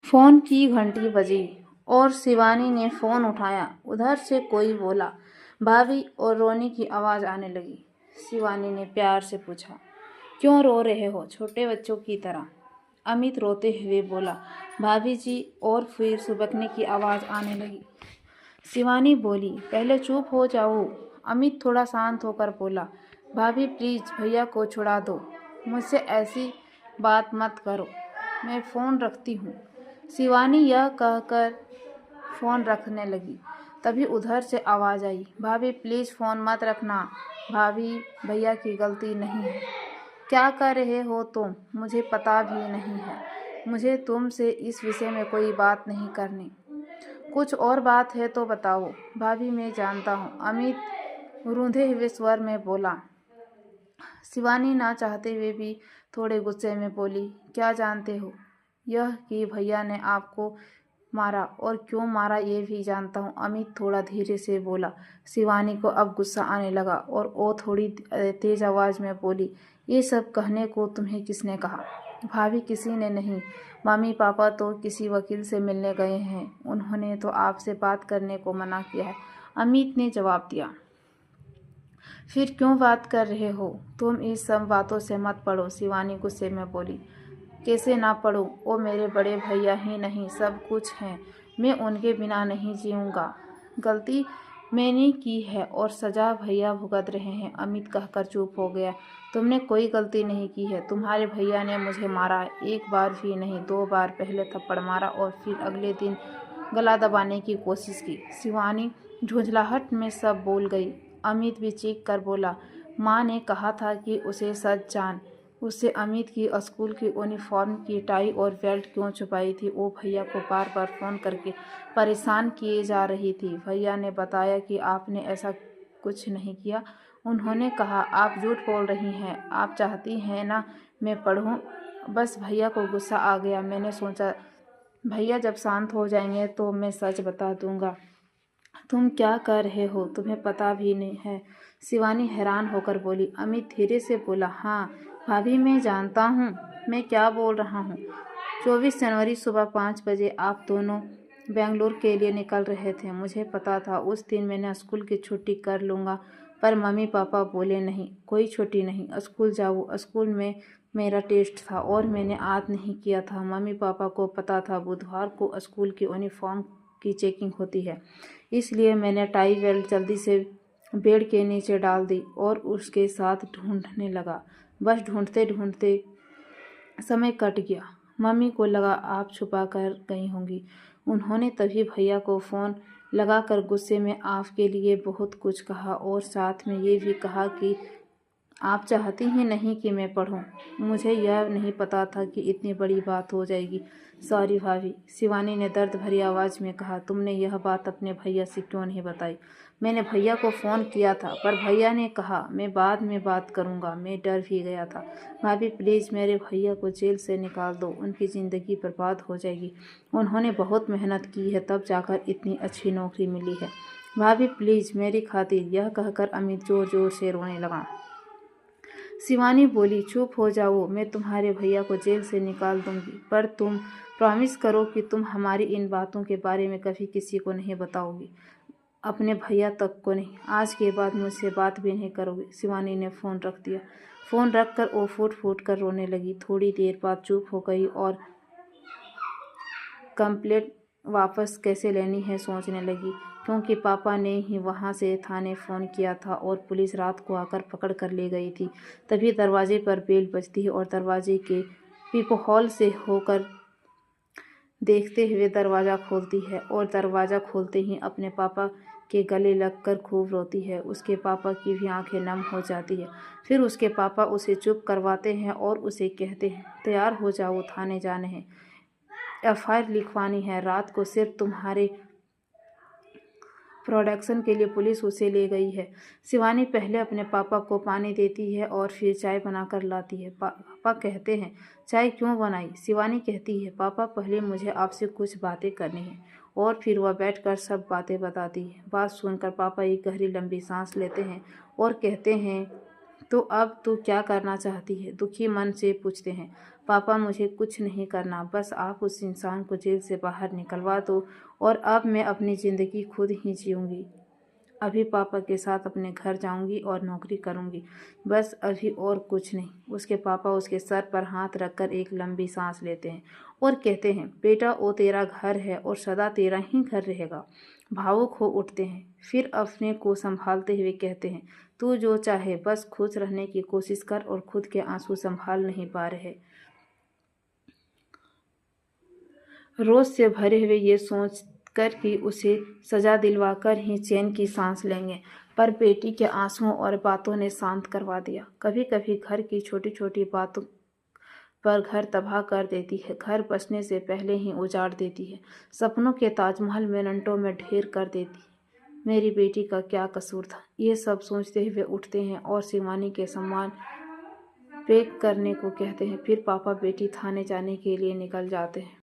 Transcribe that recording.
Phone की घंटी बजी और शिवानी ने फ़ोन उठाया। उधर से कोई बोला, भाभी, और रोने की आवाज़ आने लगी। शिवानी ने प्यार से पूछा, क्यों रो रहे हो छोटे बच्चों की तरह? अमित रोते हुए बोला, भाभी जी, और फिर सुबकने की आवाज़ आने लगी। शिवानी बोली, पहले चुप हो जाओ। अमित थोड़ा शांत होकर बोला, भाभी प्लीज़ भैया को छुड़ा दो, मुझसे ऐसी बात मत करो, मैं फ़ोन रखती हूँ। शिवानी यह कहकर फ़ोन रखने लगी। तभी उधर से आवाज़ आई, भाभी प्लीज़ फ़ोन मत रखना। भाभी, भैया की गलती नहीं है। क्या कर रहे हो तुम? मुझे पता भी नहीं है। मुझे तुमसे इस विषय में कोई बात नहीं करनी। कुछ और बात है तो बताओ। भाभी मैं जानता हूँ, अमित रूंधे हुए स्वर में बोला। शिवानी ना चाहते हुए भी थोड़े गुस्से में बोली, क्या जानते हो? यह कि भैया ने आपको मारा, और क्यों मारा ये भी जानता हूँ। अमित थोड़ा धीरे से बोला। शिवानी को अब गुस्सा आने लगा और वो थोड़ी तेज आवाज़ में बोली, ये सब कहने को तुम्हें किसने कहा? भाभी किसी ने नहीं, मम्मी पापा तो किसी वकील से मिलने गए हैं, उन्होंने तो आपसे बात करने को मना किया है, अमित ने जवाब दिया। फिर क्यों बात कर रहे हो? तुम इस सब बातों से मत पड़ो, शिवानी गुस्से में बोली। कैसे ना पढ़ूं? वो मेरे बड़े भैया ही नहीं सब कुछ हैं, मैं उनके बिना नहीं जीऊँगा। गलती मैंने की है और सज़ा भैया भुगत रहे हैं। अमित कहकर चुप हो गया। तुमने कोई गलती नहीं की है, तुम्हारे भैया ने मुझे मारा, एक बार भी नहीं 2 बार। पहले थप्पड़ मारा और फिर अगले दिन गला दबाने की कोशिश की। शिवानी झुंझलाहट में सब बोल गई। अमित भी चीख कर बोला, माँ ने कहा था कि उसे सच जान। उससे अमित की स्कूल की यूनिफॉर्म की टाई और बेल्ट क्यों छुपाई थी? वो भैया को बार बार फ़ोन करके परेशान किए जा रही थी। भैया ने बताया कि आपने ऐसा कुछ नहीं किया। उन्होंने कहा आप झूठ बोल रही हैं। आप चाहती हैं ना मैं पढ़ूं? बस भैया को गुस्सा आ गया। मैंने सोचा भैया जब शांत हो जाएंगे तो मैं सच बता दूंगा। तुम क्या कर रहे हो? तुम्हें पता भी नहीं है? शिवानी हैरान होकर बोली। अमित धीरे से बोला, हाँ भाभी मैं जानता हूँ मैं क्या बोल रहा हूँ। 24 जनवरी सुबह 5 बजे आप दोनों बेंगलुरु के लिए निकल रहे थे। मुझे पता था उस दिन मैंने स्कूल की छुट्टी कर लूँगा, पर मम्मी पापा बोले नहीं, कोई छुट्टी नहीं, स्कूल जाओ। स्कूल में मेरा टेस्ट था और मैंने आज नहीं किया था। मम्मी पापा को पता था बुधवार को स्कूल की यूनिफॉर्म की चेकिंग होती है, इसलिए मैंने टाई बेल्ट जल्दी से बेड के नीचे डाल दी और उसके साथ ढूंढने लगा। बस ढूंढते ढूंढते समय कट गया। मम्मी को लगा आप छुपा कर गई होंगी। उन्होंने तभी भैया को फ़ोन लगाकर गुस्से में आपके लिए बहुत कुछ कहा और साथ में ये भी कहा कि आप चाहती ही नहीं कि मैं पढ़ूं। मुझे यह नहीं पता था कि इतनी बड़ी बात हो जाएगी। सॉरी भाभी, शिवानी ने दर्द भरी आवाज़ में कहा। तुमने यह बात अपने भैया से क्यों नहीं बताई? मैंने भैया को फ़ोन किया था, पर भैया ने कहा मैं बाद में बात करूंगा। मैं डर भी गया था। भाभी प्लीज़ मेरे भैया को जेल से निकाल दो, उनकी ज़िंदगी बर्बाद हो जाएगी। उन्होंने बहुत मेहनत की है तब जाकर इतनी अच्छी नौकरी मिली है। भाभी प्लीज़ मेरी खातिर। यह कहकर अमित ज़ोर ज़ोर से रोने लगा। शिवानी बोली, चुप हो जाओ, मैं तुम्हारे भैया को जेल से निकाल दूंगी, पर तुम प्रॉमिस करो कि तुम हमारी इन बातों के बारे में कभी किसी को नहीं बताओगी, अपने भैया तक को नहीं। आज के बाद मुझसे बात भी नहीं करोगे। शिवानी ने फ़ोन रख दिया। फ़ोन रख कर वो फूट फूट कर रोने लगी। थोड़ी देर बाद चुप हो गई और कंप्लेंट वापस कैसे लेनी है सोचने लगी, क्योंकि पापा ने ही वहाँ से थाने फ़ोन किया था और पुलिस रात को आकर पकड़ कर ले गई थी। तभी दरवाजे पर बेल बजती है और दरवाजे के पीपो हॉल से होकर देखते हुए दरवाज़ा खोलती है और दरवाज़ा खोलते ही अपने पापा के गले लगकर खूब रोती है। उसके पापा की भी आंखें नम हो जाती है। फिर उसके पापा उसे चुप करवाते हैं और उसे कहते हैं, तैयार हो जाओ, थाने जाने हैं, एफआईआर लिखवानी है। रात को सिर्फ तुम्हारे प्रोडक्शन के लिए पुलिस उसे ले गई है। शिवानी पहले अपने पापा को पानी देती है और फिर चाय बनाकर लाती है। पापा कहते हैं, चाय क्यों बनाई? शिवानी कहती है, पापा पहले मुझे आपसे कुछ बातें करनी है, और फिर वह बैठकर सब बातें बताती है। बात सुनकर पापा एक गहरी लंबी सांस लेते हैं और कहते हैं, तो अब तू क्या करना चाहती है? दुखी मन से पूछते हैं। पापा मुझे कुछ नहीं करना, बस आप उस इंसान को जेल से बाहर निकलवा दो और अब मैं अपनी ज़िंदगी खुद ही जीऊँगी। अभी पापा के साथ अपने घर जाऊंगी और नौकरी करूंगी, बस अभी और कुछ नहीं। उसके पापा उसके सर पर हाथ रखकर एक लंबी सांस लेते हैं और कहते हैं, बेटा वो तेरा घर है और सदा तेरा ही घर रहेगा। भावुक हो उठते हैं, फिर अपने को संभालते हुए कहते हैं, तू जो चाहे बस खुश रहने की कोशिश कर और खुद के आंसू संभाल नहीं पा रहे। रोज से भरे हुए ये सोच कर कि उसे सजा दिलवाकर ही चैन की सांस लेंगे, पर बेटी के आंसुओं और बातों ने शांत करवा दिया। कभी कभी घर की छोटी छोटी बातों पर घर तबाह कर देती है, घर बसने से पहले ही उजाड़ देती है, सपनों के ताजमहल मिनटों में ढेर कर देती है। मेरी बेटी का क्या कसूर था? ये सब सोचते हुए उठते हैं और शिवानी के सम्मान पैक करने को कहते हैं। फिर पापा बेटी थाने जाने के लिए निकल जाते हैं।